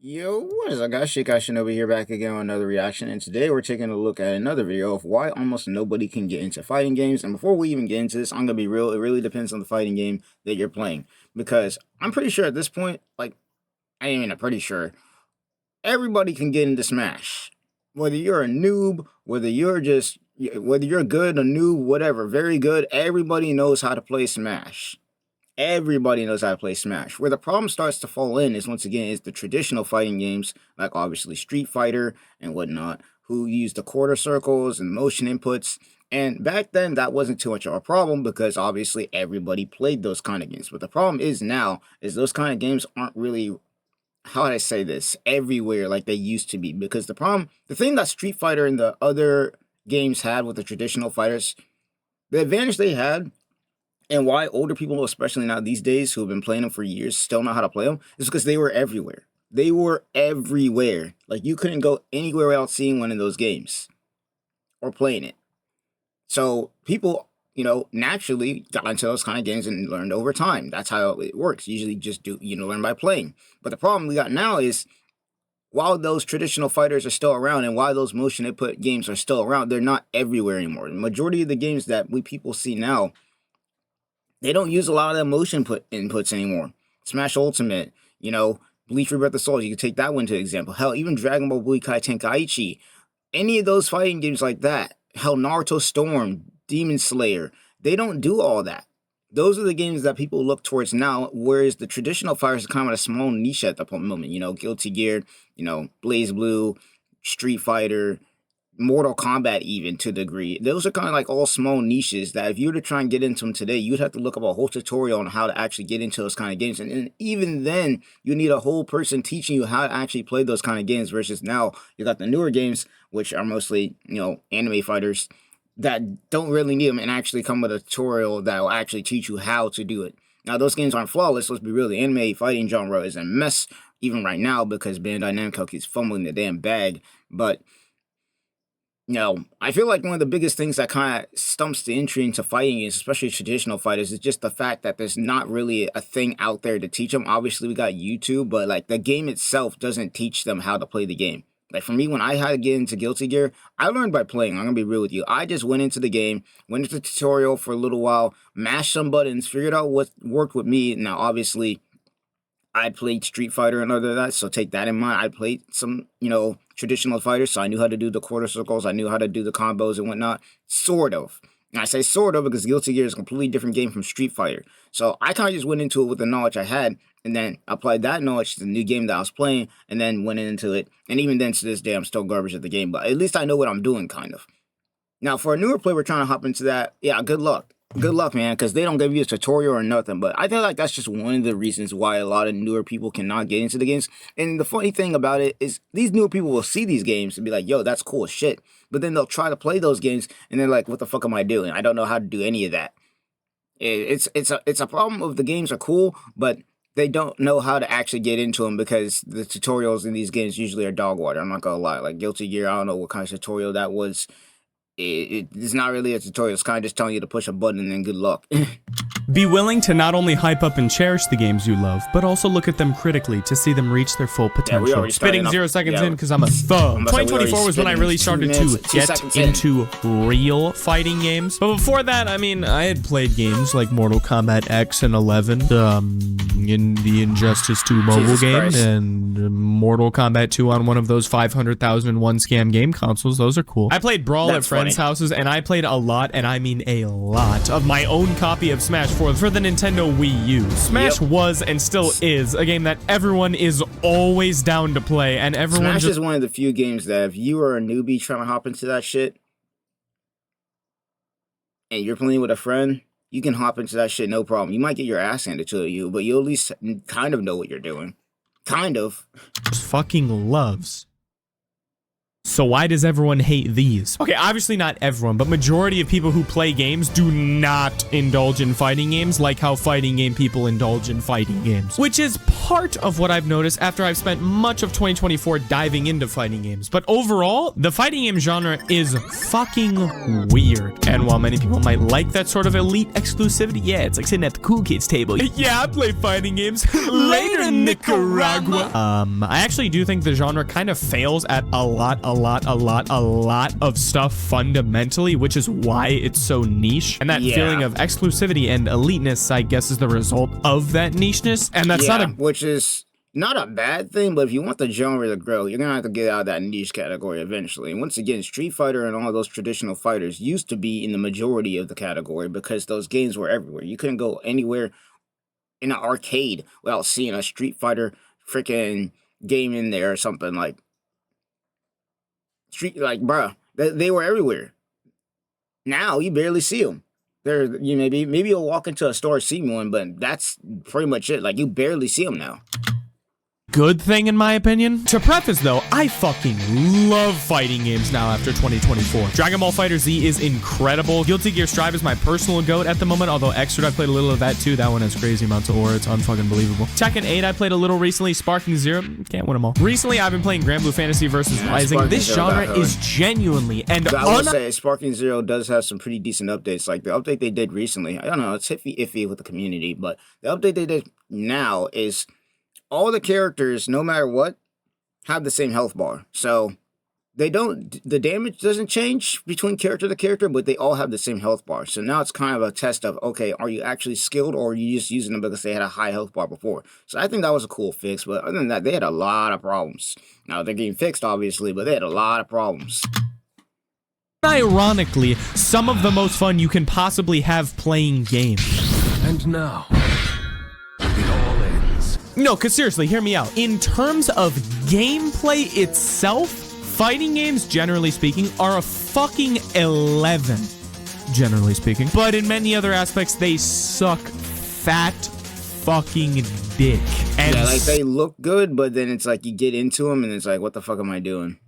Yo, what is up guys? Shinobi here back again with another reaction, and today we're taking a look at another video of why almost nobody can get into fighting games. And before we even get into this, I'm gonna be real, it really depends on the fighting game that you're playing. Because I'm pretty sure at this point, like, I ain't even pretty sure, everybody can get into Smash. Whether you're a noob, whether you're good, a noob, whatever, very good, everybody knows how to play Smash. Everybody knows how to play Smash. Where the problem starts to fall in is, once again, is the traditional fighting games, like obviously Street Fighter and whatnot, who use the quarter circles and motion inputs. And back then, that wasn't too much of a problem because obviously everybody played those kind of games. But the problem is now, is those kind of games aren't really, how would I say this, everywhere like they used to be. Because the thing that Street Fighter and the other games had with the traditional fighters, the advantage they had, and why older people, especially now these days, who have been playing them for years, still know how to play them, is because they were everywhere. They were everywhere. Like, you couldn't go anywhere without seeing one of those games or playing it. So people, naturally got into those kind of games and learned over time. That's how it works. Usually just learn by playing. But the problem we got now is, while those traditional fighters are still around and while those motion input games are still around, they're not everywhere anymore. The majority of the games that people see now, they don't use a lot of the motion inputs anymore. Smash Ultimate, Bleach Rebirth of Souls, you can take that one to example. Hell, even Dragon Ball Budokai Tenkaichi, any of those fighting games like that. Hell, Naruto Storm, Demon Slayer, they don't do all that. Those are the games that people look towards now, whereas the traditional fighters are kind of a small niche at the moment. Guilty Gear, BlazBlue, Street Fighter, Mortal Kombat, even to a degree. Those are kind of like all small niches that if you were to try and get into them today, you'd have to look up a whole tutorial on how to actually get into those kind of games. And even then, you need a whole person teaching you how to actually play those kind of games, versus now you got the newer games, which are mostly, anime fighters that don't really need them and actually come with a tutorial that will actually teach you how to do it. Now, those games aren't flawless. Let's be real. The anime fighting genre is a mess even right now because Bandai Namco keeps fumbling the damn bag. But I feel like one of the biggest things that kind of stumps the entry into fighting games, especially traditional fighters, is just the fact that there's not really a thing out there to teach them. Obviously, we got YouTube, but like the game itself doesn't teach them how to play the game. Like for me, when I had to get into Guilty Gear, I learned by playing. I'm going to be real with you. I just went into the game, went into the tutorial for a little while, mashed some buttons, figured out what worked with me. Now, obviously, I played Street Fighter and other that, so take that in mind. I played some, traditional fighters, so I knew how to do the quarter circles, I knew how to do the combos and whatnot, sort of. And I say sort of because Guilty Gear is a completely different game from Street Fighter. So I kind of just went into it with the knowledge I had, and then applied that knowledge to the new game that I was playing, and then went into it. And even then, to this day, I'm still garbage at the game, but at least I know what I'm doing, kind of. Now, for a newer player, we're trying to hop into that. Yeah, good luck. Good luck, man, because they don't give you a tutorial or nothing. But I feel like that's just one of the reasons why a lot of newer people cannot get into the games. And the funny thing about it is these newer people will see these games and be like, yo, that's cool as shit. But then they'll try to play those games and they're like, what the fuck am I doing? I don't know how to do any of that. It's a problem of the games are cool, but they don't know how to actually get into them because the tutorials in these games usually are dog water. I'm not gonna lie. Like Guilty Gear, I don't know what kind of tutorial that was. It's not really a tutorial. It's kind of just telling you to push a button and good luck. Be willing to not only hype up and cherish the games you love, but also look at them critically to see them reach their full potential. Spitting 0 seconds in because I'm a thug. 2024 was when I really started to get into real fighting games. But before that, I mean, I had played games like Mortal Kombat X and 11, in the Injustice 2 mobile game, and Mortal Kombat 2 on one of those 500,001 scam game consoles. Those are cool. I played Brawl at friends' houses, and I played a lot, and I mean a lot, of my own copy of Smash for the Nintendo Wii U. Smash was and still is a game that everyone is always down to play, and everyone Smash is one of the few games that if you are a newbie trying to hop into that shit, and you're playing with a friend, you can hop into that shit no problem. You might get your ass handed to you, but you'll at least kind of know what you're doing. Kind of. Fucking loves. So why does everyone hate these? Okay, obviously not everyone, but majority of people who play games do not indulge in fighting games like how fighting game people indulge in fighting games. Which is part of what I've noticed after I've spent much of 2024 diving into fighting games. But overall, the fighting game genre is fucking weird. And while many people might like that sort of elite exclusivity, yeah, it's like sitting at the cool kids table. Yeah, I play fighting games. Later, Nicaragua. I actually do think the genre kind of fails at a lot of stuff fundamentally, which is why it's so niche. And that feeling of exclusivity and eliteness, I guess, is the result of that nicheness. And that's which is not a bad thing, but if you want the genre to grow, you're gonna have to get out of that niche category eventually. And once again, Street Fighter and all those traditional fighters used to be in the majority of the category because those games were everywhere. You couldn't go anywhere in an arcade without seeing a Street Fighter freaking game in there or something. Like bruh, they were everywhere. Now you barely see them. Maybe you'll walk into a store, see one, but that's pretty much it. Like, you barely see them now. Good thing, in my opinion. To preface, though, I fucking love fighting games now after 2024. Dragon Ball FighterZ is incredible. Guilty Gear Strive is my personal goat at the moment, although Xrd, I played a little of that too. That one has crazy amounts of ore. It's unfucking believable. Tekken 8, I played a little recently. Sparking Zero, can't win them all. Recently, I've been playing Grand Blue Fantasy vs. Rising. This genre is genuinely and I will say Sparking Zero does have some pretty decent updates. Like the update they did recently, I don't know, it's iffy with the community, but the update they did now is all the characters, no matter what, have the same health bar. So the damage doesn't change between character to character, but they all have the same health bar. So now it's kind of a test of, okay, are you actually skilled or are you just using them because they had a high health bar before? So I think that was a cool fix, but other than that, they had a lot of problems. Now they're getting fixed, obviously, but they had a lot of problems. Ironically, some of the most fun you can possibly have playing games. And now, no, because seriously, hear me out. In terms of gameplay itself, fighting games, generally speaking, are a fucking 11. Generally speaking. But in many other aspects, they suck fat fucking dick. And yeah, like they look good, but then it's like you get into them and it's like, what the fuck am I doing?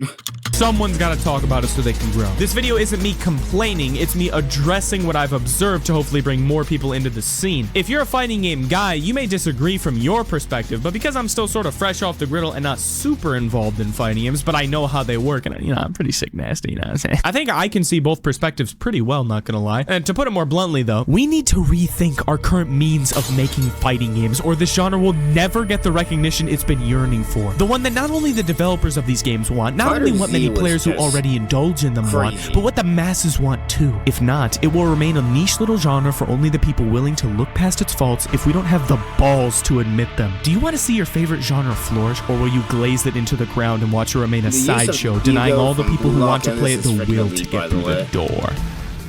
Someone's got to talk about it so they can grow. This video isn't me complaining, it's me addressing what I've observed to hopefully bring more people into the scene. If you're a fighting game guy, you may disagree from your perspective, but because I'm still sort of fresh off the griddle and not super involved in fighting games, but I know how they work, and I'm pretty sick nasty, what I'm saying? I think I can see both perspectives pretty well, not gonna lie. And to put it more bluntly though, we need to rethink our current means of making fighting games, or this genre will never get the recognition it's been yearning for. The one that not only the developers of these games want, not only what many players who already indulge in them want, but what the masses want too. If not, it will remain a niche little genre for only the people willing to look past its faults if we don't have the balls to admit them. Do you want to see your favorite genre flourish, or will you glaze it into the ground and watch it remain a sideshow, denying all the people who want to play it the will to get through the door?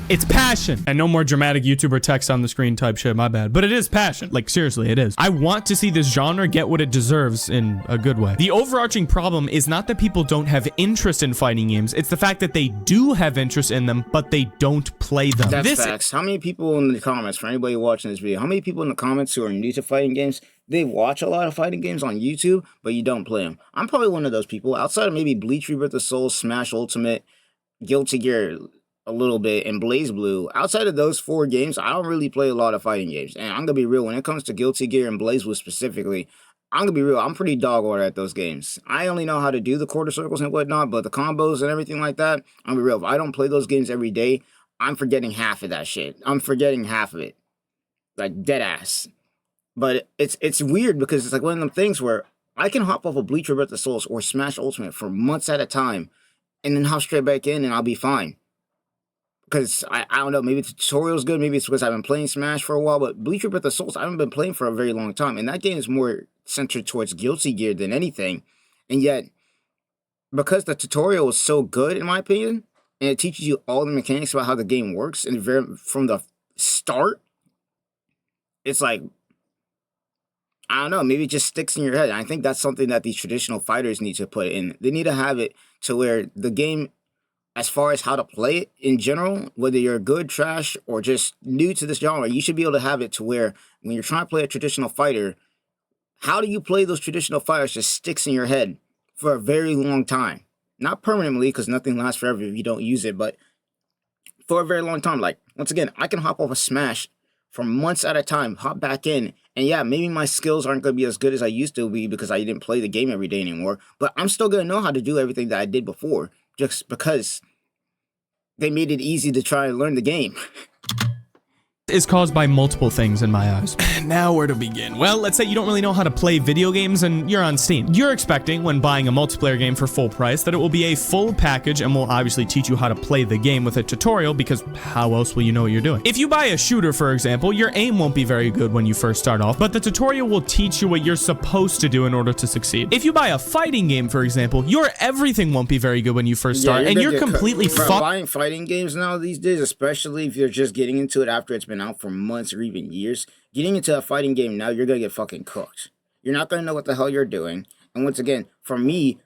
It's passion. And no more dramatic YouTuber text on the screen type shit, my bad. But it is passion. Like, seriously, it is. I want to see this genre get what it deserves in a good way. The overarching problem is not that people don't have interest in fighting games. It's the fact that they do have interest in them, but they don't play them. That's facts. How many people in the comments, for anybody watching this video, how many people in the comments who are new to fighting games, they watch a lot of fighting games on YouTube, but you don't play them? I'm probably one of those people. Outside of maybe Bleach Rebirth of Souls, Smash Ultimate, Guilty Gear a little bit, and blazblue, outside of those 4 games, I don't really play a lot of fighting games. And I'm gonna be real, when it comes to Guilty Gear and blazblue specifically, I'm gonna be real, I'm pretty dog water at those games. I only know how to do the quarter circles and whatnot, but the combos and everything like that, I'm gonna be real, if I don't play those games every day, I'm forgetting half of that shit. I'm forgetting half of it. Like, dead ass. But it's weird because it's like one of them things where I can hop off a Bleach Rebirth of Souls or Smash Ultimate for months at a time, and then hop straight back in and I'll be fine. Because, I don't know, maybe the tutorial's good, maybe it's because I've been playing Smash for a while, but Bleach Rebirth of Souls, I haven't been playing for a very long time, and that game is more centered towards Guilty Gear than anything, and yet, because the tutorial is so good, in my opinion, and it teaches you all the mechanics about how the game works, and from the start, it's like, I don't know, maybe it just sticks in your head, and I think that's something that these traditional fighters need to put in. They need to have it to where the game, as far as how to play it in general, whether you're good, trash, or just new to this genre, you should be able to have it to where when you're trying to play a traditional fighter, how do you play those traditional fighters just sticks in your head for a very long time. Not permanently, because nothing lasts forever if you don't use it, but for a very long time. Like, once again, I can hop off a Smash for months at a time, hop back in. And yeah, maybe my skills aren't going to be as good as I used to be because I didn't play the game every day anymore. But I'm still going to know how to do everything that I did before just because they made it easy to try and learn the game. Is caused by multiple things in my eyes. Now where to begin? Well, let's say you don't really know how to play video games and you're on Steam. You're expecting when buying a multiplayer game for full price that it will be a full package and will obviously teach you how to play the game with a tutorial because how else will you know what you're doing? If you buy a shooter, for example, your aim won't be very good when you first start off, but the tutorial will teach you what you're supposed to do in order to succeed. If you buy a fighting game, for example, your everything won't be very good when you first start and you're completely fucked. Buying fighting games now these days, especially if you're just getting into it after it's been out for months or even years, getting into a fighting game now, you're gonna get fucking cooked. You're not gonna know what the hell you're doing. And once again, for me,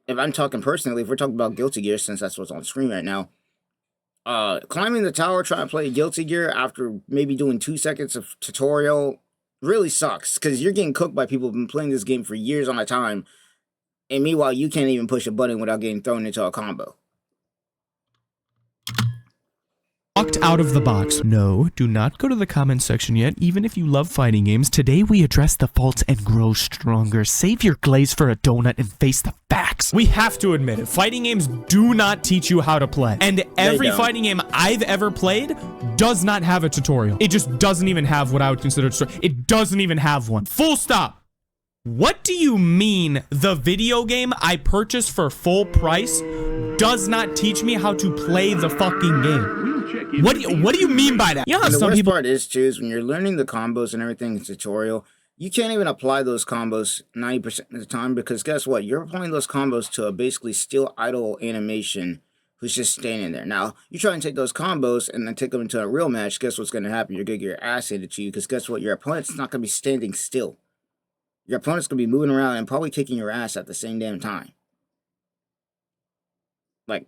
if I'm talking personally, if we're talking about Guilty Gear, since that's what's on the screen right now, climbing the tower trying to play Guilty Gear after maybe doing 2 seconds of tutorial really sucks because you're getting cooked by people who've been playing this game for years on a time, and meanwhile you can't even push a button without getting thrown into a combo. Locked out of the box. No, do not go to the comment section yet, even if you love fighting games. Today we address the faults and grow stronger. Save your glaze for a donut and face the facts. We have to admit it. Fighting games do not teach you how to play. And every fighting game I've ever played does not have a tutorial. It just doesn't even have what I would consider a tutorial. It doesn't even have one. Full stop. What do you mean the video game I purchased for full price does not teach me how to play the fucking game? What do you mean by that? You know how the some worst people part is too is when you're learning the combos and everything in tutorial, you can't even apply those combos 90% of the time because guess what? You're applying those combos to a basically still idle animation who's just standing there. Now, you try and take those combos and then take them into a real match, guess what's going to happen? You're going to get your ass handed to you because guess what? Your opponent's not going to be standing still. Your opponent's going to be moving around and probably kicking your ass at the same damn time. Like,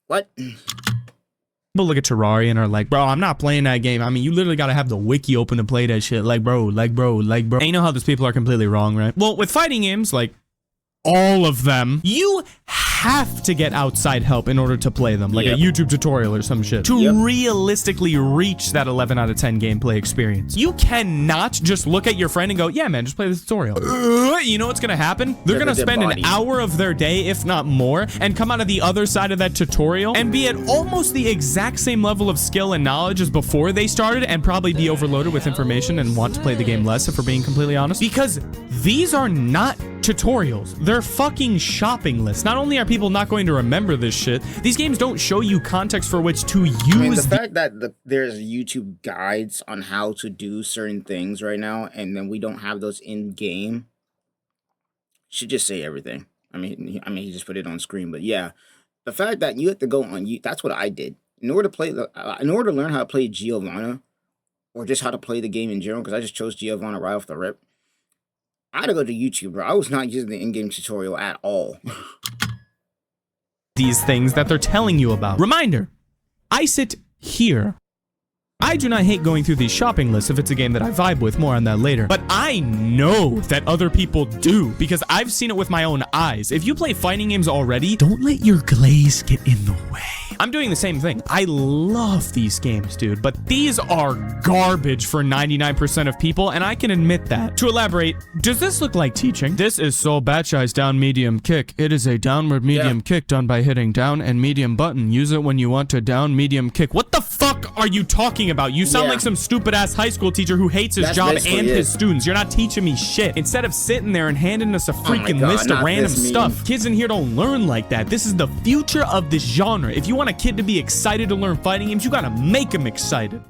what? People look at Terraria and are like, bro, I'm not playing that game. I mean, you literally got to have the wiki open to play that shit. Like, bro. And you know how those people are completely wrong, right? Well, with fighting games, like, all of them, you have to get outside help in order to play them, like a YouTube tutorial or some shit, to realistically reach that 11 out of 10 gameplay experience. You cannot just look at your friend and go, yeah, man, just play the tutorial. You know what's gonna happen? They're gonna spend an hour of their day, if not more, and come out of the other side of that tutorial and be at almost the exact same level of skill and knowledge as before they started and probably be overloaded with information and want to play the game less, if we're being completely honest. Because these are not tutorials. They're fucking shopping lists. Not only are people not going to remember this shit, these games don't show you context for which to use. I mean, the fact that there's YouTube guides on how to do certain things right now, and then we don't have those in game, should just say everything. I mean, he just put it on screen, but yeah, the fact that you have to go on that's what I did in order to play in order to learn how to play Giovanna, or just how to play the game in general, because I just chose Giovanna right off the rip. I had to go to YouTube, bro. I was not using the in-game tutorial at all. These things that they're telling you about. Reminder, I sit here. I do not hate going through these shopping lists if it's a game that I vibe with. More on that later. But I know that other people do because I've seen it with my own eyes. If you play fighting games already, don't let your glaze get in the way. I'm doing the same thing. I love these games, dude, but these are garbage for 99% of people, and I can admit that. To elaborate, does this look like teaching? This is Soul Batchai's down medium kick. It is a downward medium kick done by hitting down and medium button. Use it when you want to down medium kick. What the fuck are you talking about? You sound like some stupid ass high school teacher who hates his job and his students. You're not teaching me shit. Instead of sitting there and handing us a freaking list of random stuff, kids in here don't learn like that. This is the future of this genre. If you want a kid to be excited to learn fighting games, you gotta make him excited.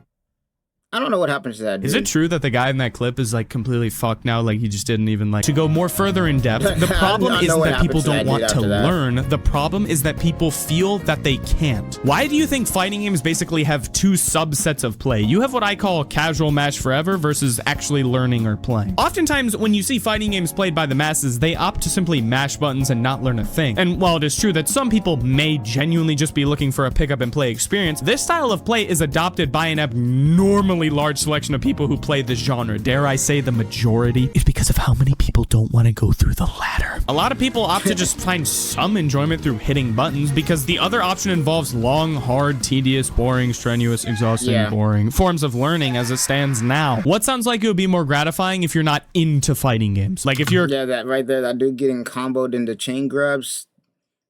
I don't know what happens to that dude. Is it true that the guy in that clip is like completely fucked now? Like he just didn't even like to go more further in depth. The problem isn't that people don't want to learn. The problem is that people feel that they can't. Why do you think fighting games basically have two subsets of play? You have what I call casual match forever versus actually learning or playing. Oftentimes when you see fighting games played by the masses, they opt to simply mash buttons and not learn a thing. And while it is true that some people may genuinely just be looking for a pick up and play experience, this style of play is adopted by an abnormally surprisingly large selection of people who play this genre, dare I say the majority, is because of how many people don't want to go through the ladder. A lot of people opt to just find some enjoyment through hitting buttons because the other option involves long, hard, tedious, boring, strenuous, exhausting, boring forms of learning as it stands now. What sounds like it would be more gratifying if you're not into fighting games? Like if you're... Yeah, that right there, that dude getting comboed into chain grabs,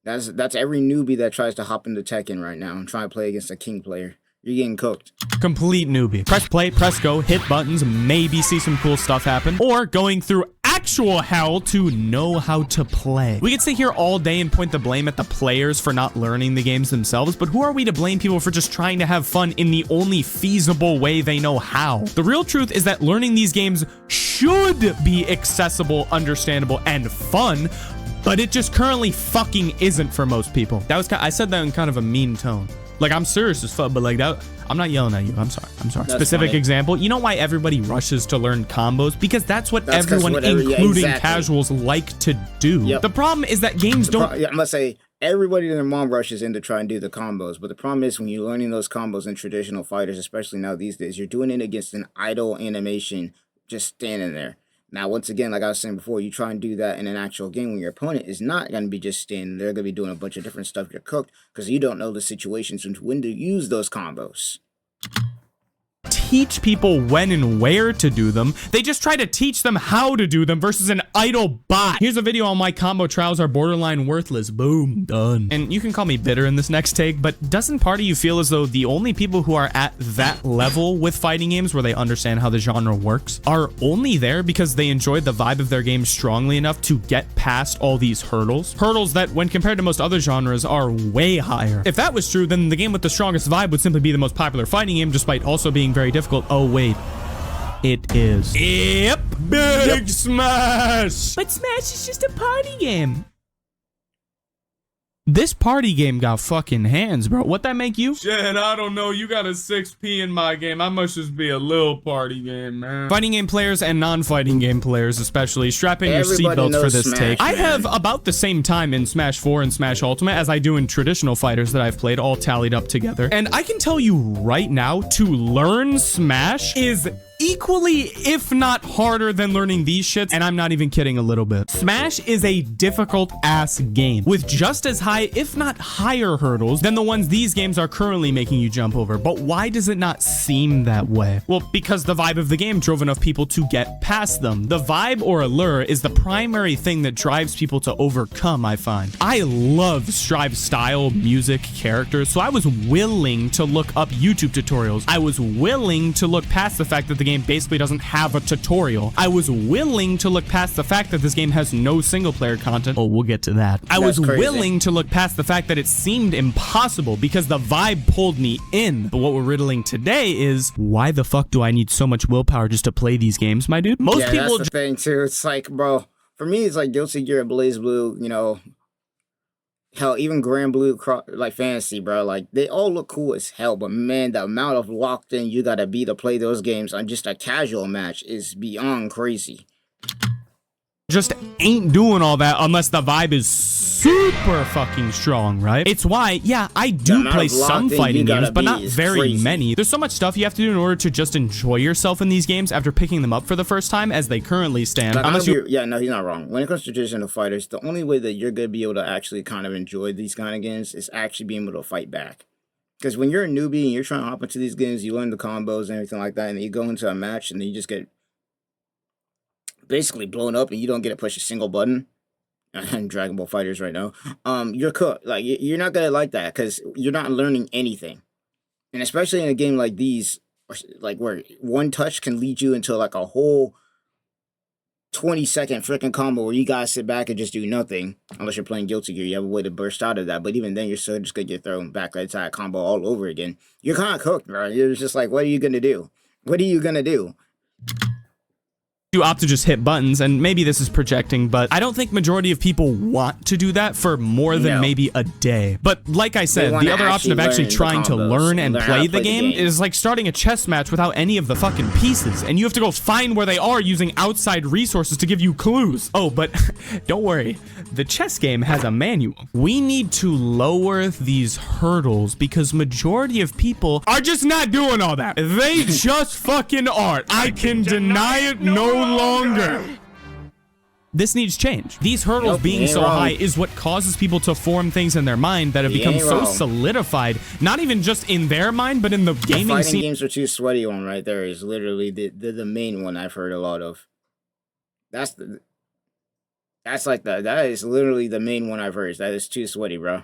that's every newbie that tries to hop into Tekken right now and try to play against a king player. You're getting cooked. Complete newbie. Press play, press go, hit buttons, maybe see some cool stuff happen, or going through actual hell to know how to play. We could sit here all day and point the blame at the players for not learning the games themselves, but who are we to blame people for just trying to have fun in the only feasible way they know how? The real truth is that learning these games should be accessible, understandable, and fun, but it just currently fucking isn't for most people. I said that in kind of a mean tone. Like, I'm serious as fuck, but like that, I'm not yelling at you. I'm sorry. That's specific funny. Example. You know why everybody rushes to learn combos? Because that's what everyone, including casuals, like to do. Yep. The problem is that games don't... I must say, everybody and their mom rushes in to try and do the combos. But the problem is when you're learning those combos in traditional fighters, especially now these days, you're doing it against an idle animation just standing there. Now, once again, like I was saying before, you try and do that in an actual game when your opponent is not going to be just standing there. They're going to be doing a bunch of different stuff. You're cooked because you don't know the situations and when to use those combos. Teach people when and where to do them. They just try to teach them how to do them versus an idle bot. Here's a video on why combo trials are borderline worthless. Boom, done. And you can call me bitter in this next take, but doesn't part of you feel as though the only people who are at that level with fighting games where they understand how the genre works are only there because they enjoyed the vibe of their game strongly enough to get past all these hurdles? Hurdles that, when compared to most other genres, are way higher. If that was true, then the game with the strongest vibe would simply be the most popular fighting game, despite also being very difficult. Oh, wait. It is. Yep. Big Smash. But Smash is just a party game. This party game got fucking hands, bro. What that make you? Shit, I don't know. You got a 6P in my game. I must just be a little party game, man. Fighting game players and non-fighting game players, especially, strap in your seatbelts for this take. I have about the same time in Smash 4 and Smash Ultimate as I do in traditional fighters that I've played, all tallied up together. And I can tell you right now, to learn Smash is equally, if not harder than learning these shits, and I'm not even kidding a little bit. Smash is a difficult ass game with just as high, if not higher hurdles than the ones these games are currently making you jump over. But why does it not seem that way? Well, because the vibe of the game drove enough people to get past them. The vibe or allure is the primary thing that drives people to overcome, I find. I love Strive style, music, characters, so I was willing to look up YouTube tutorials. I was willing to look past the fact that the game basically doesn't have a tutorial. I was willing to look past the fact that this game has no single player content. Oh, we'll get to that. I was willing to look past the fact that it seemed impossible because the vibe pulled me in. But what we're riddling today is, why the fuck do I need so much willpower just to play these games, my dude? Most people... That's the thing too. It's like, bro, for me, it's like Guilty Gear, BlazBlue, you know, hell, even Grand Blue, like Fantasy, bro. Like, they all look cool as hell, but man, the amount of locked in you gotta be to play those games on just a casual match is beyond crazy. Just ain't doing all that unless the vibe is super fucking strong, right? It's why, yeah, I do play some fighting games, but not very many. There's so much stuff you have to do in order to just enjoy yourself in these games after picking them up for the first time as they currently stand. Like, yeah, no, he's not wrong. When it comes to traditional fighters, the only way that you're going to be able to actually kind of enjoy these kind of games is actually being able to fight back. Because when you're a newbie and you're trying to hop into these games, you learn the combos and everything like that, and then you go into a match and then you just get basically blown up and you don't get to push a single button. And Dragon Ball Fighters right now, you're cooked. Like, you're not gonna like that because you're not learning anything. And especially in a game like these, like where one touch can lead you into like a whole 20-second freaking combo where you guys sit back and just do nothing. Unless you're playing Guilty Gear, you have a way to burst out of that. But even then, you're still just gonna get thrown back into that combo all over again. You're kind of cooked, bro. You're just like, what are you gonna do? What are you gonna do? you opt to just hit buttons, and maybe this is projecting, but I don't think majority of people want to do that for more than maybe a day. But like I said, the other option of actually trying to learn and play the game is like starting a chess match without any of the fucking pieces, and you have to go find where they are using outside resources to give you clues. Oh, but don't worry, the chess game has a manual. We need to lower these hurdles because majority of people are just not doing all that. They just fucking aren't. I can deny it no longer. This needs change. These hurdles being so high is what causes people to form things in their mind that have become so solidified, not even just in their mind, but in the gaming scene. Fighting games are too sweaty one right there is literally the main one I've heard a lot of. That is literally the main one I've heard. That is too sweaty, bro.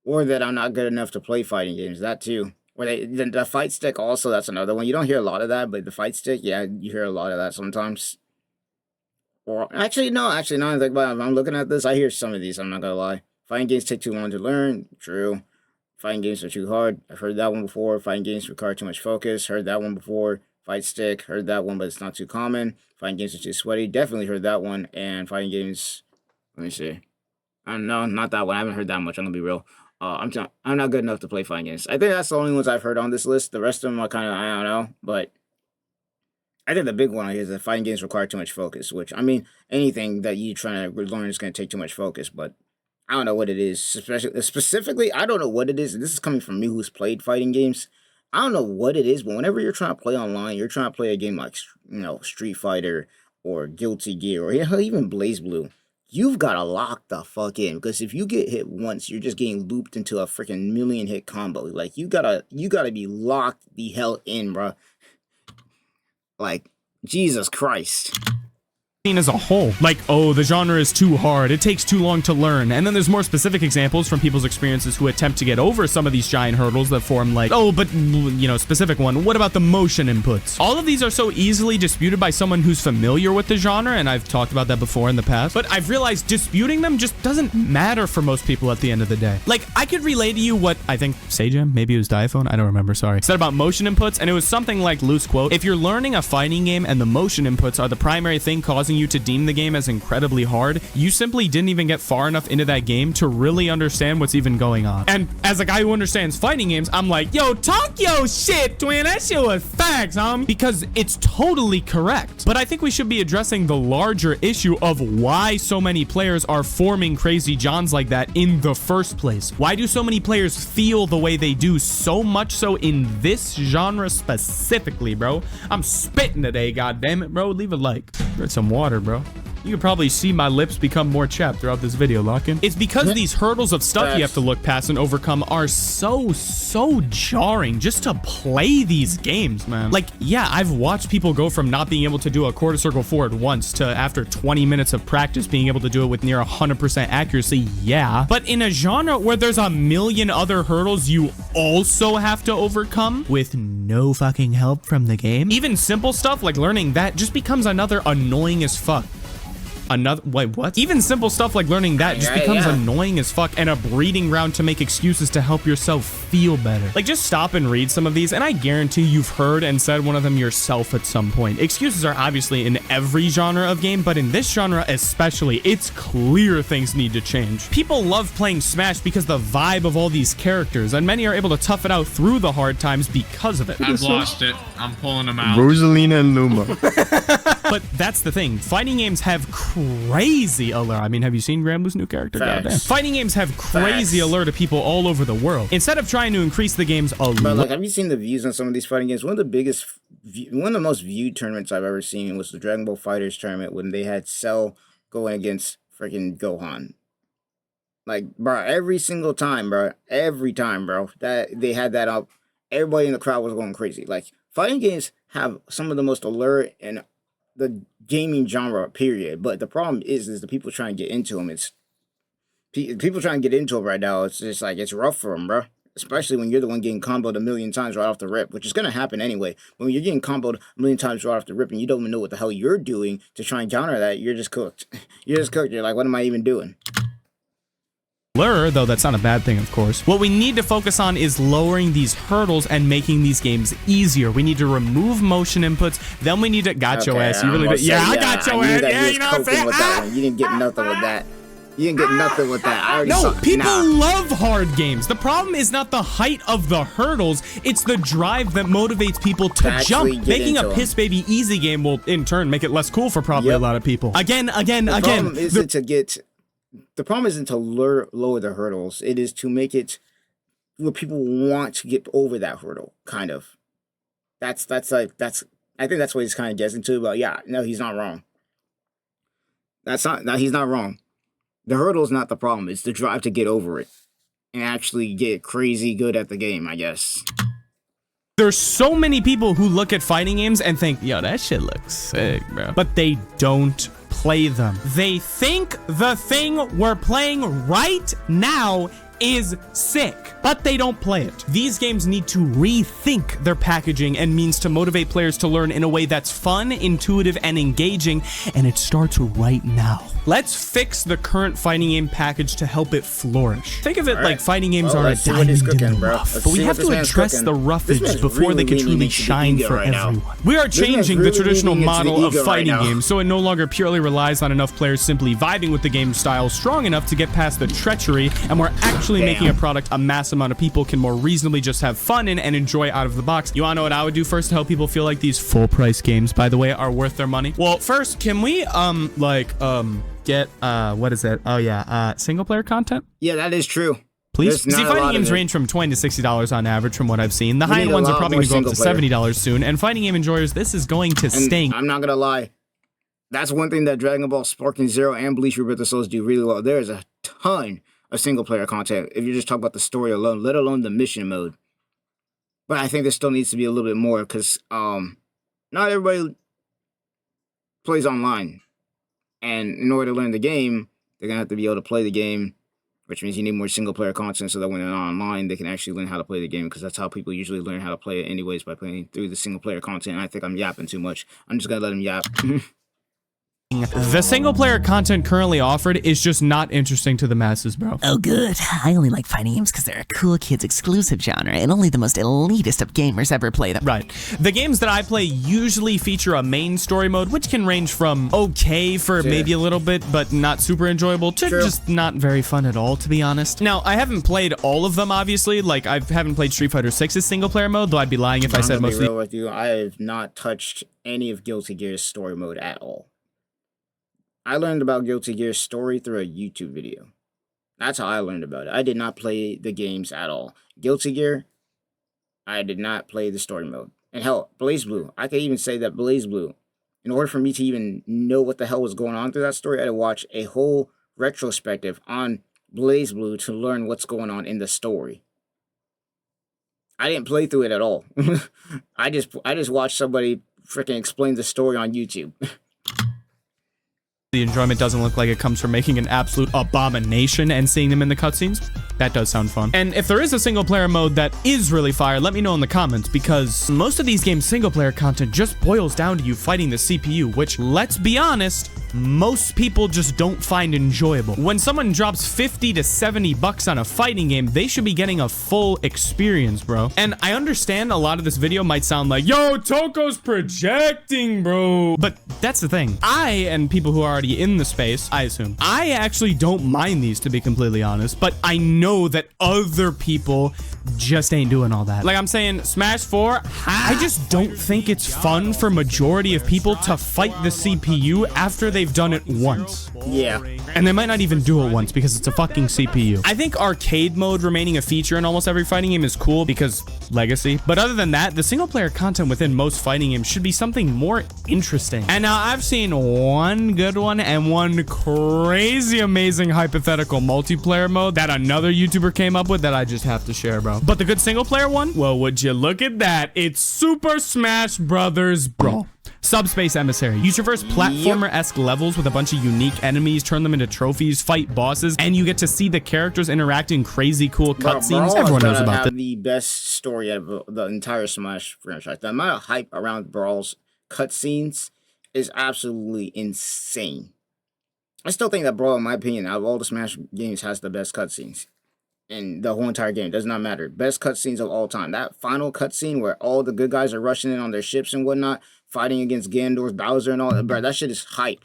Or that I'm not good enough to play fighting games. That too. Or the fight stick also, that's another one. You don't hear a lot of that, but the fight stick, yeah, you hear a lot of that sometimes. Or actually, no, I think about it. I'm looking at this, I hear some of these, I'm not gonna lie. Fighting games take too long to learn. True. Fighting games are too hard. I've heard that one before. Fighting games require too much focus. Heard that one before. Fight stick. Heard that one, but it's not too common. Fighting games are too sweaty. Definitely heard that one. And fighting games, let me see. No, not that one. I haven't heard that much. I'm gonna be real. I'm not good enough to play fighting games. I think that's the only ones I've heard on this list. The rest of them are kind of, I don't know. But I think the big one is that fighting games require too much focus. Which, I mean, anything that you trying to learn is going to take too much focus. But I don't know what it is. Specifically, I don't know what it is. This is coming from me who's played fighting games. I don't know what it is. But whenever you're trying to play online, you're trying to play a game like, Street Fighter or Guilty Gear or even BlazBlue. You've got to lock the fuck in, because if you get hit once, you're just getting looped into a freaking million hit combo. Like, you gotta be locked the hell in, bro. Like, Jesus Christ. As a whole, like, oh, the genre is too hard, it takes too long to learn. And then there's more specific examples from people's experiences who attempt to get over some of these giant hurdles that form, like, oh, but specific one, what about the motion inputs? All of these are so easily disputed by someone who's familiar with the genre, and I've talked about that before in the past, but I've realized disputing them just doesn't matter for most people at the end of the day. Like, I could relay to you what I think Sajam, maybe it was Diaphone, I don't remember, sorry, said about motion inputs, and it was something like, loose quote, if you're learning a fighting game and the motion inputs are the primary thing causing you to deem the game as incredibly hard, you simply didn't even get far enough into that game to really understand what's even going on. And as a guy who understands fighting games, I'm like, yo, talk your shit, twin. That shit was facts, homie. Because it's totally correct. But I think we should be addressing the larger issue of why so many players are forming crazy Johns like that in the first place. Why do so many players feel the way they do, so much so in this genre specifically, bro? I'm spitting today, goddammit, bro. Leave a like. Get some water, bro. You can probably see my lips become more chapped throughout this video, Lockin. It's because these hurdles of stuff you have to look past and overcome are so jarring just to play these games, man. Like, yeah, I've watched people go from not being able to do a quarter circle forward once to after 20 minutes of practice being able to do it with near 100% accuracy, yeah. But in a genre where there's a million other hurdles you also have to overcome with no fucking help from the game, even simple stuff like learning that just becomes another annoying as fuck. Wait, what? Even simple stuff like learning that just becomes annoying as fuck and a breeding ground to make excuses to help yourself feel better. Like, just stop and read some of these, and I guarantee you've heard and said one of them yourself at some point. Excuses are obviously in every genre of game, but in this genre especially, it's clear things need to change. People love playing Smash because the vibe of all these characters, and many are able to tough it out through the hard times because of it. I've lost it. I'm pulling them out. Rosalina and Luma. But that's the thing. Fighting games have crazy allure. I mean, have you seen Granblue's new character? Goddamn. Fighting games have crazy allure to people all over the world. Instead of trying to increase the game's allure. But like, have you seen the views on some of these fighting games? One of the most viewed tournaments I've ever seen was the Dragon Ball FighterZ tournament when they had Cell going against freaking Gohan. Like, bro, every single time, bro, that they had that up, everybody in the crowd was going crazy. Like, fighting games have some of the most allure in the gaming genre, period. But the problem is the people trying to get into them. It's people trying to get into it right now. It's just like, it's rough for them, bro. Especially when you're the one getting comboed a million times right off the rip, which is going to happen anyway. But when you're getting comboed a million times right off the rip and you don't even know what the hell you're doing to try and counter that, you're just cooked. You're just cooked. You're like, what am I even doing? Though that's not a bad thing, of course. What we need to focus on is lowering these hurdles and making these games easier. We need to remove motion inputs. Then we need to... Got your ass. You really did. Yeah, I got your ass. Yeah, you know what I'm saying? With that one. You didn't get nothing with that. You didn't get nothing with that. I already No, saw, people love hard games. The problem is not the height of the hurdles. It's the drive that motivates people to jump. Making a piss baby easy game will, in turn, make it less cool for probably a lot of people. Again. The problem isn't to lower the hurdles. It is to make it where people want to get over that hurdle, kind of. I think that's what he's kind of guessing to, but yeah, no, he's not wrong. He's not wrong. The hurdle is not the problem. It's the drive to get over it and actually get crazy good at the game, I guess. There's so many people who look at fighting games and think, yo, that shit looks sick, bro. But they don't play them. They think the thing we're playing right now is sick, but they don't play it. These games need to rethink their packaging and means to motivate players to learn in a way that's fun, intuitive, and engaging, and it starts right now. Let's fix the current fighting game package to help it flourish. Think of it like fighting games are a diamond in the rough, but we have to address the roughage before they can truly shine for everyone. We are changing the traditional model of fighting games, so it no longer purely relies on enough players simply vibing with the game style strong enough to get past the treachery, and we're actually making a product a mass amount of people can more reasonably just have fun in and enjoy out of the box. You wanna know what I would do first to help people feel like these full price games, by the way, are worth their money? Well, first, can we get what is it? Oh yeah, single player content? Yeah, that is true. Please. See, fighting games range from $20 to $60 on average from what I've seen. The high-end ones are probably going to go up to $70 soon, and fighting game enjoyers, this is going to stink. I'm not gonna lie. That's one thing that Dragon Ball Sparking Zero and Bleach Rebirth of Souls do really well. There is a ton of single-player content, if you just talk about the story alone, let alone the mission mode. But I think there still needs to be a little bit more, because not everybody plays online. And in order to learn the game, they're going to have to be able to play the game, which means you need more single-player content so that when they're not online, they can actually learn how to play the game, because that's how people usually learn how to play it anyways, by playing through the single-player content. And I think I'm yapping too much. I'm just going to let him yap. The single-player content currently offered is just not interesting to the masses, bro. Oh, good. I only like fighting games because they're a cool kids exclusive genre, and only the most elitist of gamers ever play them. Right. The games that I play usually feature a main story mode, which can range from okay for maybe a little bit, but not super enjoyable, to just not very fun at all, to be honest. Now, I haven't played all of them, obviously. Like, I haven't played Street Fighter 6's single-player mode, though I'd be lying if I said most of real with you. I have not touched any of Guilty Gear's story mode at all. I learned about Guilty Gear's story through a YouTube video. That's how I learned about it. I did not play the games at all. Guilty Gear, I did not play the story mode. And hell, blazblue. I could even say that blazblue, in order for me to even know what the hell was going on through that story, I had to watch a whole retrospective on blazblue to learn what's going on in the story. I didn't play through it at all. I just watched somebody freaking explain the story on YouTube. The enjoyment doesn't look like it comes from making an absolute abomination and seeing them in the cutscenes. That does sound fun. And if there is a single player mode that is really fire, let me know in the comments, because most of these games' single player content just boils down to you fighting the CPU, which, let's be honest, most people just don't find enjoyable. When someone drops 50 to 70 bucks on a fighting game, they should be getting a full experience, bro. And I understand a lot of this video might sound like, yo, Toko's projecting, bro. But that's the thing. I, and people who are already in the space, I assume, I actually don't mind these, to be completely honest, but I know that other people just ain't doing all that. Like I'm saying, Smash 4, I just don't think it's fun for majority of people to fight the CPU after they've done it once. Yeah. And they might not even do it once because it's a fucking CPU. I think arcade mode remaining a feature in almost every fighting game is cool because legacy. But other than that, the single player content within most fighting games should be something more interesting. And now I've seen one good one and one crazy amazing hypothetical multiplayer mode that another YouTuber came up with that I just have to share, bro. But the good single player one? Well, would you look at that? It's Super Smash Brothers Brawl. Subspace Emissary. You traverse platformer-esque levels with a bunch of unique enemies, turn them into trophies, fight bosses, and you get to see the characters interact in crazy cool cutscenes. Everyone knows about that. The best story out of the entire Smash franchise. The amount of hype around Brawl's cutscenes is absolutely insane. I still think that Brawl, in my opinion, out of all the Smash games, has the best cutscenes. And the whole entire game does not matter. Best cutscenes of all time. That final cutscene where all the good guys are rushing in on their ships and whatnot, fighting against Ganondorf, Bowser, and all that, bro, that shit is hype.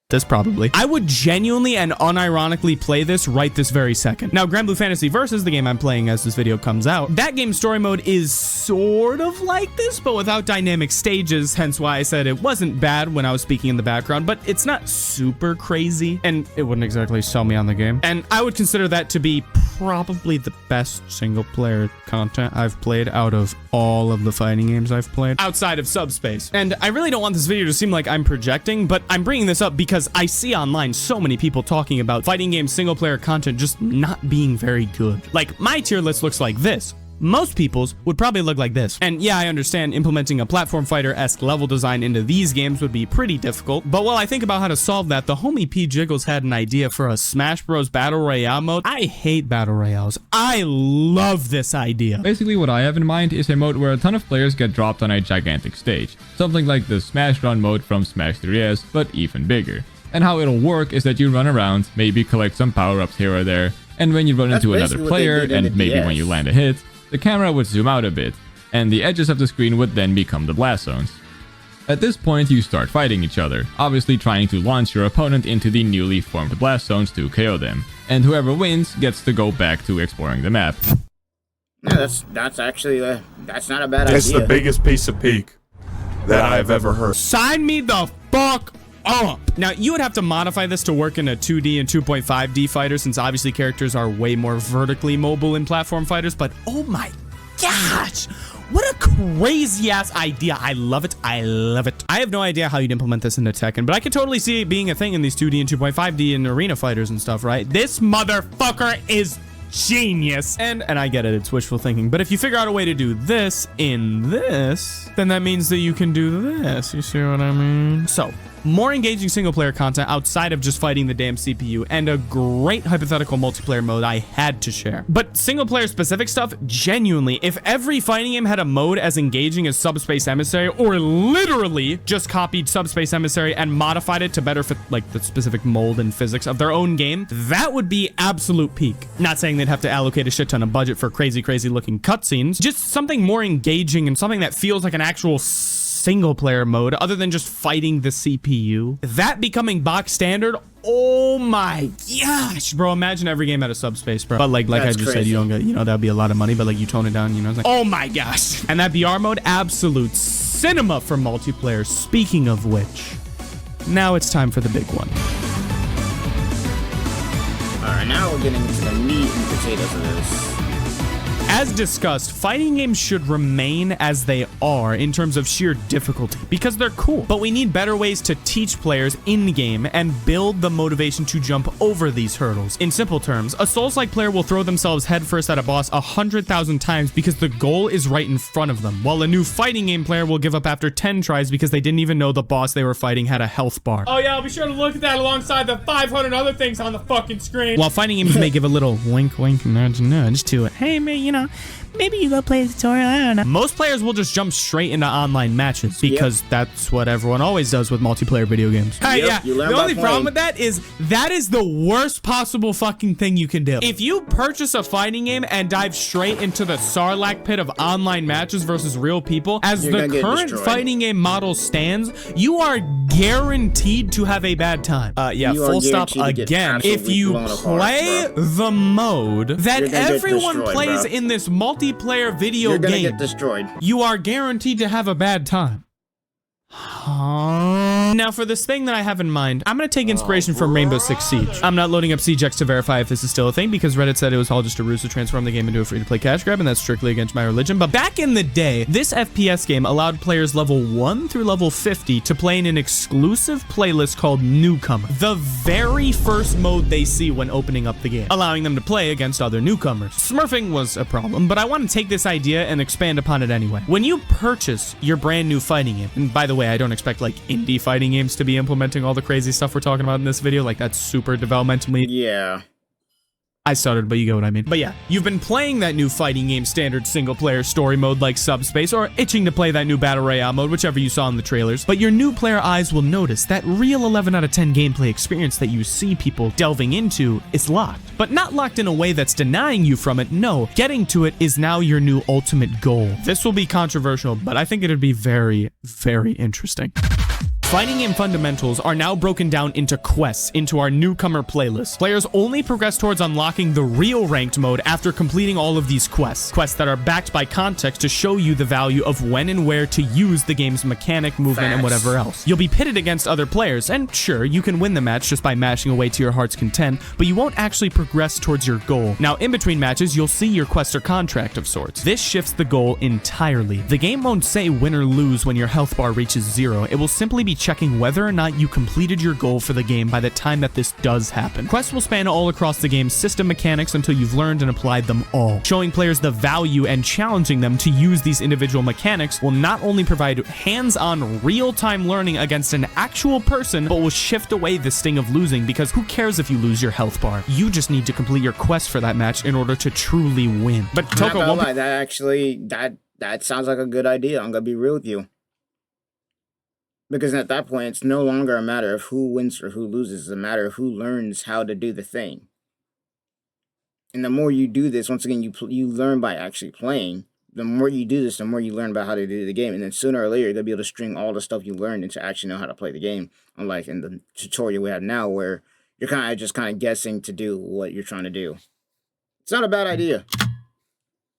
This probably. I would genuinely and unironically play this right this very second. Now, Grand Blue Fantasy Versus, the game I'm playing as this video comes out, that game's story mode is sort of like this, but without dynamic stages, hence why I said it wasn't bad when I was speaking in the background, but it's not super crazy, and it wouldn't exactly sell me on the game. And I would consider that to be probably the best single-player content I've played out of all of the fighting games I've played, outside of Subspace. And I really don't want this video to seem like I'm projecting, but I'm bringing this up because I see online so many people talking about fighting game single-player content just not being very good. Like, my tier list looks like this. Most people's would probably look like this. And yeah, I understand implementing a platform fighter-esque level design into these games would be pretty difficult, but while I think about how to solve that, the homie P Jiggles had an idea for a Smash Bros. Battle Royale mode. I hate Battle Royales. I love this idea. Basically, what I have in mind is a mode where a ton of players get dropped on a gigantic stage. Something like the Smash Run mode from Smash 3DS, but even bigger. And how it'll work is that you run around, maybe collect some power-ups here or there, and when you run into another player, and maybe when you land a hit, the camera would zoom out a bit, and the edges of the screen would then become the blast zones. At this point, you start fighting each other, obviously trying to launch your opponent into the newly formed blast zones to KO them, and whoever wins gets to go back to exploring the map. Yeah, that's actually that's not a bad idea. It's the biggest piece of peak that I've ever heard. Sign me the fuck up. Now, you would have to modify this to work in a 2D and 2.5D fighter, since obviously characters are way more vertically mobile in platform fighters, but oh my gosh, what a crazy ass idea. I love it. I love it. I have no idea how you'd implement this into Tekken, but I could totally see it being a thing in these 2D and 2.5D and arena fighters and stuff, right? This motherfucker is genius. And I get it, it's wishful thinking, but if you figure out a way to do this in this, then that means that you can do this. You see what I mean? So, more engaging single-player content outside of just fighting the damn CPU, and a great hypothetical multiplayer mode I had to share. But single-player specific stuff, genuinely, if every fighting game had a mode as engaging as Subspace Emissary, or literally just copied Subspace Emissary and modified it to better fit like the specific mold and physics of their own game, that would be absolute peak. Not saying they'd have to allocate a shit ton of budget for crazy looking cutscenes, just something more engaging and something that feels like an actual single player mode other than just fighting the CPU. That becoming box standard, oh my gosh, bro, imagine every game had a Subspace, bro. But like I just said, you don't get, you know, that'd be a lot of money, but like you tone it down, you know, it's like, oh my gosh. And that BR mode, absolute cinema for multiplayer. Speaking of which, now it's time for the big one. All right, now we're getting into the meat and potatoes of this. As discussed, fighting games should remain as they are in terms of sheer difficulty because they're cool, but we need better ways to teach players in-game and build the motivation to jump over these hurdles. In simple terms, a Souls-like player will throw themselves headfirst at a boss 100,000 times because the goal is right in front of them, while a new fighting game player will give up after 10 tries because they didn't even know the boss they were fighting had a health bar. Oh yeah, I'll be sure to look at that alongside the 500 other things on the fucking screen. While fighting games may give a little wink, nudge to it. Hey man, you know, maybe you go play the tutorial, I don't know. Most players will just jump straight into online matches because that's what everyone always does with multiplayer video games. Yeah, the only problem with that is the worst possible fucking thing you can do. If you purchase a fighting game and dive straight into the Sarlacc pit of online matches versus real people, as the current fighting game model stands, you are guaranteed to have a bad time. Yeah, full stop again. If you play the mode that everyone plays in this multiplayer video game, get destroyed. You are guaranteed to have a bad time. Now for this thing that I have in mind, I'm gonna take inspiration from Rainbow Six Siege. I'm not loading up Siegex to verify if this is still a thing because Reddit said it was all just a ruse to transform the game into a free-to-play cash grab, and that's strictly against my religion. But back in the day, this FPS game allowed players level 1 through level 50 to play in an exclusive playlist called Newcomer, the very first mode they see when opening up the game, allowing them to play against other newcomers. Smurfing was a problem, but I want to take this idea and expand upon it anyway. When you purchase your brand new fighting game, and by the way, I don't expect like indie fighting games to be implementing all the crazy stuff we're talking about in this video, like that's super developmentally. Yeah. I stuttered, but you get what I mean. But yeah, you've been playing that new fighting game standard single-player story mode like Subspace, or itching to play that new Battle Royale mode, whichever you saw in the trailers. But your new player eyes will notice that real 11 out of 10 gameplay experience that you see people delving into is locked. But not locked in a way that's denying you from it, no. Getting to it is now your new ultimate goal. This will be controversial, but I think it'd be very, very interesting. Fighting game fundamentals are now broken down into quests into our newcomer playlist. Players only progress towards unlocking the real ranked mode after completing all of these quests. Quests that are backed by context to show you the value of when and where to use the game's mechanic, movement, and whatever else. You'll be pitted against other players, and sure, you can win the match just by mashing away to your heart's content, but you won't actually progress towards your goal. Now, in between matches, you'll see your quest or contract of sorts. This shifts the goal entirely. The game won't say win or lose when your health bar reaches 0. It will simply be checking whether or not you completed your goal for the game by the time that this does happen. Quests will span all across the game's system mechanics until you've learned and applied them all. Showing players the value and challenging them to use these individual mechanics will not only provide hands-on real-time learning against an actual person, but will shift away the sting of losing, because who cares if you lose your health bar? You just need to complete your quest for that match in order to truly win. But Toko won't be- that actually, that sounds like a good idea. I'm gonna be real with you. Because at that point, it's no longer a matter of who wins or who loses. It's a matter of who learns how to do the thing. And the more you do this, once again, you learn by actually playing. The more you do this, the more you learn about how to do the game. And then sooner or later, you'll be able to string all the stuff you learned into actually know how to play the game. Unlike in the tutorial we have now, where you're just guessing to do what you're trying to do. It's not a bad idea.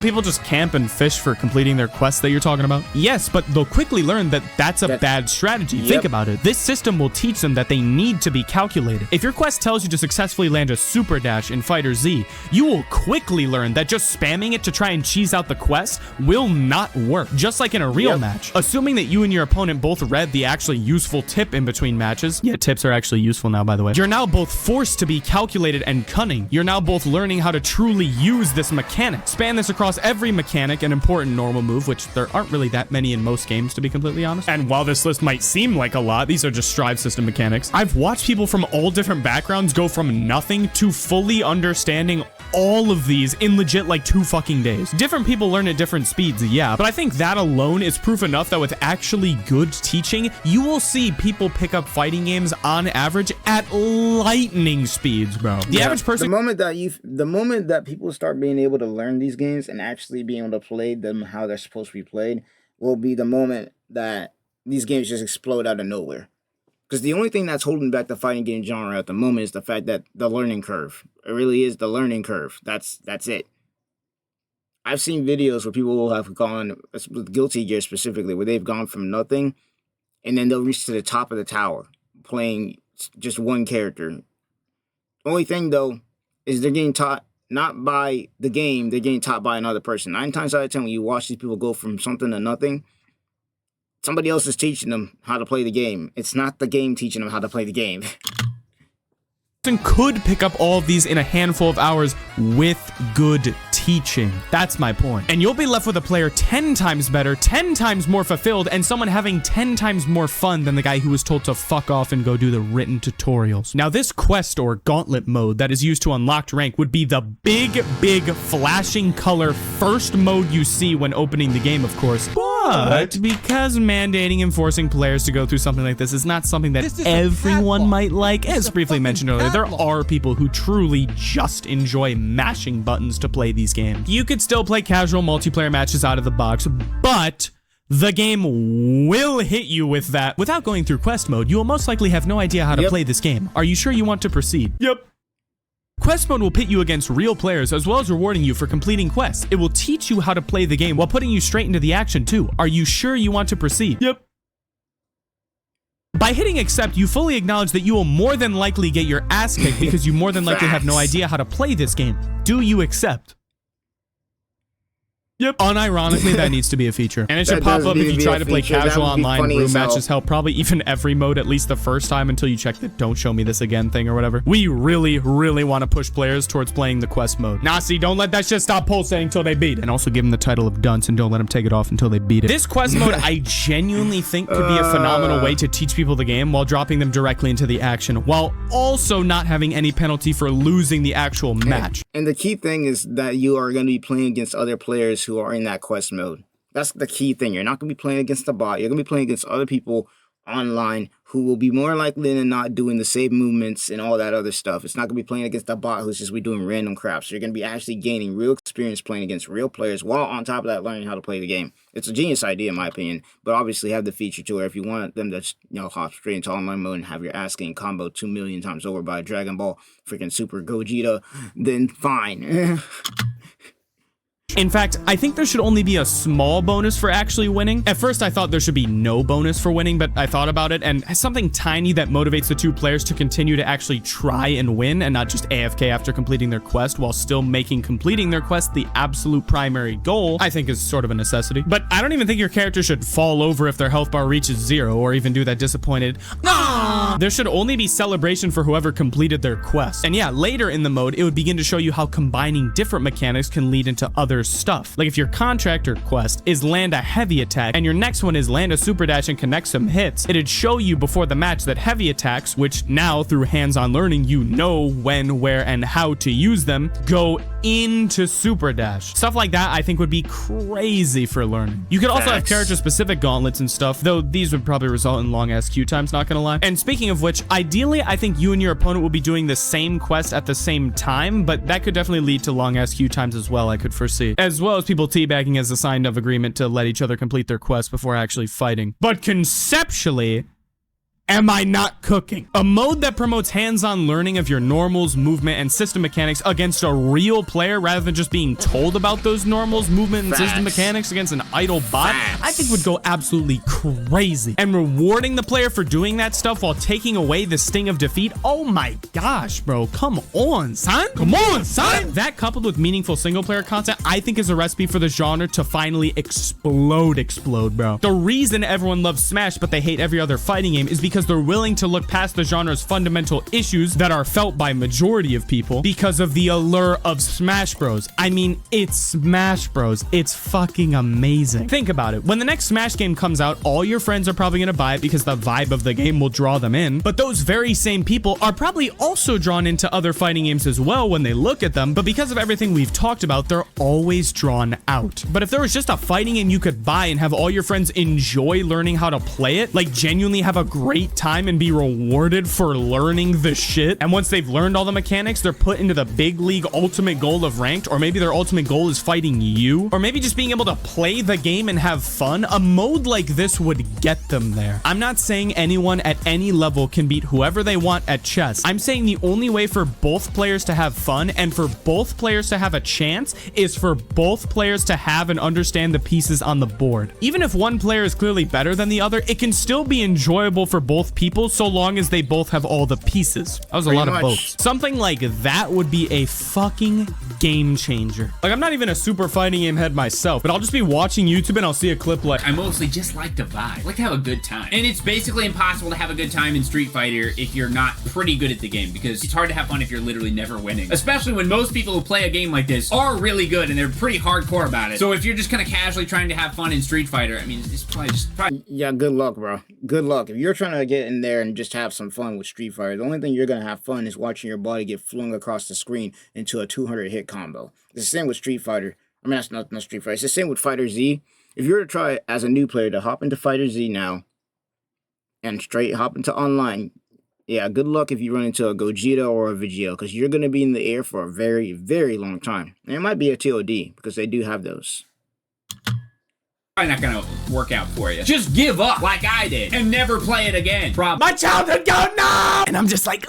People just camp and fish for completing their quests that you're talking about? Yes, but they'll quickly learn that that's a bad strategy. Think about it. This system will teach them that they need to be calculated. If your quest tells you to successfully land a super dash in Fighter Z, you will quickly learn that just spamming it to try and cheese out the quest will not work, just like in a real match. Assuming that you and your opponent both read the actually useful tip in between matches. Yeah, tips are actually useful now, by the way. You're now both forced to be calculated and cunning. You're now both learning how to truly use this mechanic. Span this across every mechanic and important normal move, which there aren't really that many in most games, to be completely honest. And while this list might seem like a lot, these are just Strive system mechanics. I've watched people from all different backgrounds go from nothing to fully understanding all of these in legit like 2 fucking days. Different people learn at different speeds, yeah, but I think that alone is proof enough that with actually good teaching, you will see people pick up fighting games on average at lightning speeds, bro. The average person... The moment that people start being able to learn these games and actually being able to play them how they're supposed to be played will be the moment that these games just explode out of nowhere. Because the only thing that's holding back the fighting game genre at the moment is the fact that the learning curve. It really is the learning curve. That's it. I've seen videos where people will have gone, with Guilty Gear specifically, where they've gone from nothing, and then they'll reach to the top of the tower, playing just one character. Only thing, though, is they're getting taught not by the game, they're getting taught by another person. 9 times out of 10, when you watch these people go from something to nothing, somebody else is teaching them how to play the game. It's not the game teaching them how to play the game. Could pick up all of these in a handful of hours with good teaching. That's my point. And you'll be left with a player 10 times better, 10 times more fulfilled, and someone having 10 times more fun than the guy who was told to fuck off and go do the written tutorials. Now, this quest or gauntlet mode that is used to unlock rank would be the big flashing color first mode you see when opening the game, of course. But because mandating and forcing players to go through something like this is not something that everyone might like, as briefly mentioned earlier, there are people who truly just enjoy mashing buttons to play these games. You could still play casual multiplayer matches out of the box, but the game will hit you with that. Without going through quest mode, you will most likely have no idea how to play this game. Are you sure you want to proceed? Yep. Quest mode will pit you against real players as well as rewarding you for completing quests. It will teach you how to play the game while putting you straight into the action too. Are you sure you want to proceed? Yep. By hitting accept, you fully acknowledge that you will more than likely get your ass kicked because you more than likely have no idea how to play this game. Do you accept? Yep. Unironically, that needs to be a feature. And it should pop up if you try to play casual online, room matches, hell, probably even every mode, at least the first time until you check the don't show me this again thing or whatever. We really, really want to push players towards playing the quest mode. Nah, see, don't let that shit stop pulsating until they beat it. And also give them the title of dunce and don't let them take it off until they beat it. This quest mode, I genuinely think could be a phenomenal way to teach people the game while dropping them directly into the action, while also not having any penalty for losing the actual match. And the key thing is that you are going to be playing against other players who are in that quest mode. That's the key thing. You're not going to be playing against the bot. You're going to be playing against other people online who will be more likely than not doing the same movements and all that other stuff. It's not going to be playing against a bot who's just be doing random crap. So you're going to be actually gaining real experience playing against real players while on top of that learning how to play the game. It's a genius idea in my opinion, but obviously have the feature to where if you want them to, you know, hop straight into online mode and have your ass getting combo 2 million times over by Dragon Ball freaking Super Gogeta, then fine. In fact, I think there should only be a small bonus for actually winning. At first, I thought there should be no bonus for winning, but I thought about it, and something tiny that motivates the two players to continue to actually try and win and not just AFK after completing their quest while still making completing their quest the absolute primary goal, I think is sort of a necessity. But I don't even think your character should fall over if their health bar reaches 0 or even do that disappointed, "Ah!" There should only be celebration for whoever completed their quest. And yeah, later in the mode, it would begin to show you how combining different mechanics can lead into other stuff. Like if your contractor quest is land a heavy attack and your next one is land a super dash and connect some hits, it'd show you before the match that heavy attacks, which now through hands-on learning you know when, where, and how to use them, go into super dash. Stuff like that I think would be crazy for learning. You could also have character specific gauntlets and stuff, though these would probably result in long ass queue times, not gonna lie. And speaking of which, ideally I think you and your opponent will be doing the same quest at the same time, but that could definitely lead to long ass queue times as well, I could foresee. As well as people teabagging as a sign of agreement to let each other complete their quest before actually fighting. But conceptually, am I not cooking? A mode that promotes hands-on learning of your normals, movement, and system mechanics against a real player rather than just being told about those normals, movement, and system mechanics against an idle bot, I think would go absolutely crazy. And rewarding the player for doing that stuff while taking away the sting of defeat, oh my gosh, bro, come on, son. Come on, son. That coupled with meaningful single-player content, I think is a recipe for the genre to finally explode, bro. The reason everyone loves Smash but they hate every other fighting game is because they're willing to look past the genre's fundamental issues that are felt by majority of people because of the allure of Smash Bros. I mean, it's Smash Bros. It's fucking amazing. Think about it. When the next Smash game comes out, all your friends are probably gonna buy it because the vibe of the game will draw them in. But those very same people are probably also drawn into other fighting games as well when they look at them. But because of everything we've talked about, they're always drawn out. But if there was just a fighting game you could buy and have all your friends enjoy learning how to play it, like genuinely have a great time and be rewarded for learning the shit, and once they've learned all the mechanics, they're put into the big league ultimate goal of ranked, or maybe their ultimate goal is fighting you, or maybe just being able to play the game and have fun, a mode like this would get them there. I'm not saying anyone at any level can beat whoever they want at chess. I'm saying the only way for both players to have fun and for both players to have a chance is for both players to have and understand the pieces on the board. Even if one player is clearly better than the other, it can still be enjoyable for both people so long as they both have all the pieces. That was a lot of votes. Something like that would be a fucking game changer. Like, I'm not even a super fighting game head myself, but I'll just be watching YouTube and I'll see a clip like, I mostly just like to vibe, like to have a good time. And it's basically impossible to have a good time in Street Fighter if you're not pretty good at the game, because it's hard to have fun if you're literally never winning. Especially when most people who play a game like this are really good and they're pretty hardcore about it. So if you're just kind of casually trying to have fun in Street Fighter, I mean, it's probably just... Yeah, good luck, bro. Good luck. If you're trying to get in there and just have some fun with Street Fighter, the only thing you're going to have fun is watching your body get flung across the screen into a 200 hit combo. It's the same with Street Fighter. I mean, that's not Street Fighter. It's the same with Fighter Z. If you were to try as a new player to hop into Fighter Z now and straight hop into online, yeah, good luck if you run into a Gogeta or a Vegeta, because you're going to be in the air for a very, very long time. And it might be a TOD, because they do have those. Probably not gonna work out for you. Just give up like I did and never play it again. my childhood gun, no! And I'm just like,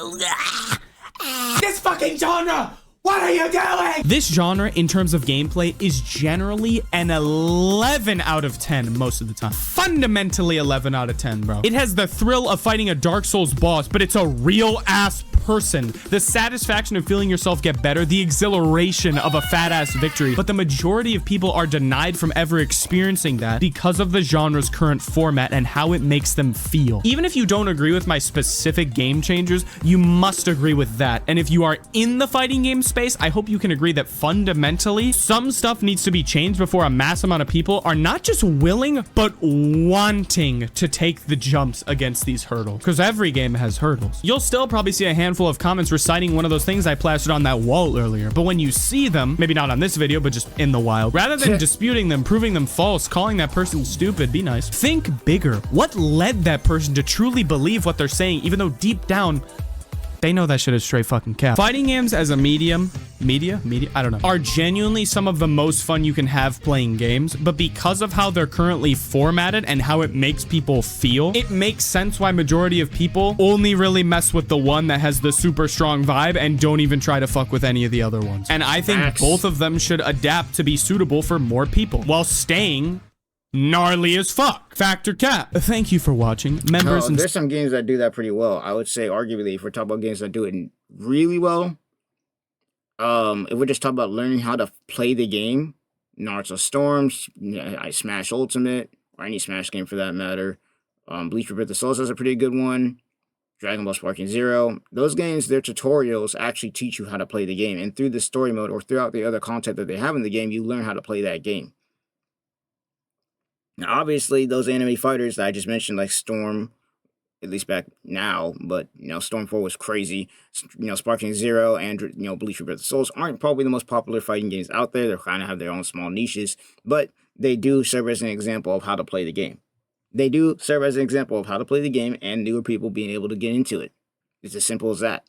This fucking genre! What are you doing? This genre, in terms of gameplay, is generally an 11 out of 10 most of the time. Fundamentally 11 out of 10, bro. It has the thrill of fighting a Dark Souls boss, but it's a real-ass person, the satisfaction of feeling yourself get better, the exhilaration of a fat ass victory. But the majority of people are denied from ever experiencing that because of the genre's current format and how it makes them feel. Even if you don't agree with my specific game changers, you must agree with that. And if you are in the fighting game space, I hope you can agree that fundamentally some stuff needs to be changed before a mass amount of people are not just willing, but wanting to take the jumps against these hurdles. Because every game has hurdles. You'll still probably see a handful of comments reciting one of those things I plastered on that wall earlier. But when you see them, maybe not on this video, but just in the wild, rather than disputing them, proving them false, calling that person stupid, be nice. Think bigger. What led that person to truly believe what they're saying, even though deep down, they know that shit is straight fucking cap. Fighting games as a media, I don't know, are genuinely some of the most fun you can have playing games, but because of how they're currently formatted and how it makes people feel, it makes sense why majority of people only really mess with the one that has the super strong vibe and don't even try to fuck with any of the other ones. And I think both of them should adapt to be suitable for more people while staying gnarly as fuck. Factor cap. Thank you for watching. Members and there's some games that do that pretty well. I would say arguably if we're talking about games that do it really well, if we're just talking about learning how to play the game, Naruto Storms, I Smash Ultimate, or any Smash game for that matter, Bleach Rebirth of Souls is a pretty good one, Dragon Ball Sparking Zero. Those games, their tutorials actually teach you how to play the game, and through the story mode or throughout the other content that they have in the game, you learn how to play that game. Now, obviously, those anime fighters that I just mentioned, like Storm, at least back now, but, you know, Storm 4 was crazy. You know, Sparking Zero and, you know, Bleach Rebirth of Souls aren't probably the most popular fighting games out there. They kind of have their own small niches, but they do serve as an example of how to play the game. They do serve as an example of how to play the game and newer people being able to get into it. It's as simple as that.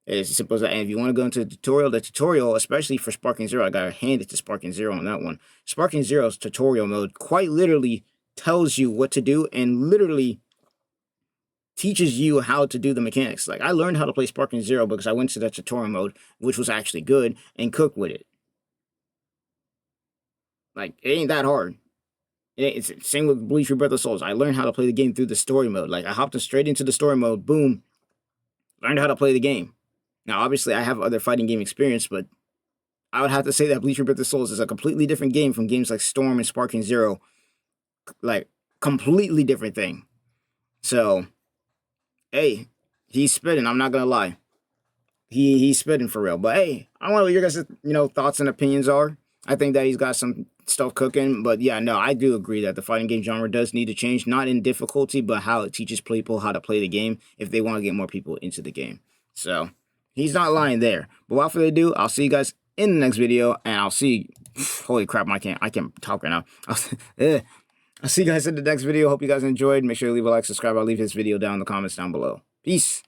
It's as simple as that. And if you want to go into the tutorial, especially for Sparking Zero, I got to hand it to Sparking Zero on that one. Sparking Zero's tutorial mode quite literally tells you what to do and literally teaches you how to do the mechanics. Like, I learned how to play Sparking Zero because I went to that tutorial mode, which was actually good, and cooked with it. Like, it ain't that hard. It's the same with Bleach Rebirth of Souls. I learned how to play the game through the story mode. Like, I hopped straight into the story mode, boom, learned how to play the game. Now, obviously, I have other fighting game experience, but I would have to say that Bleach Rebirth of Souls is a completely different game from games like Storm and Sparking Zero. Like, completely different thing. So, hey, he's spitting. I'm not going to lie. He's spitting for real. But, hey, I don't know what your guys' thoughts and opinions are. I think that he's got some stuff cooking. But, yeah, no, I do agree that the fighting game genre does need to change. Not in difficulty, but how it teaches people how to play the game if they want to get more people into the game. So, he's not lying there. But without further ado, I'll see you guys in the next video, and I'll see. Holy crap! I can't talk right now. I'll see you guys in the next video. Hope you guys enjoyed. Make sure to leave a like, subscribe. I'll leave this video down in the comments down below. Peace.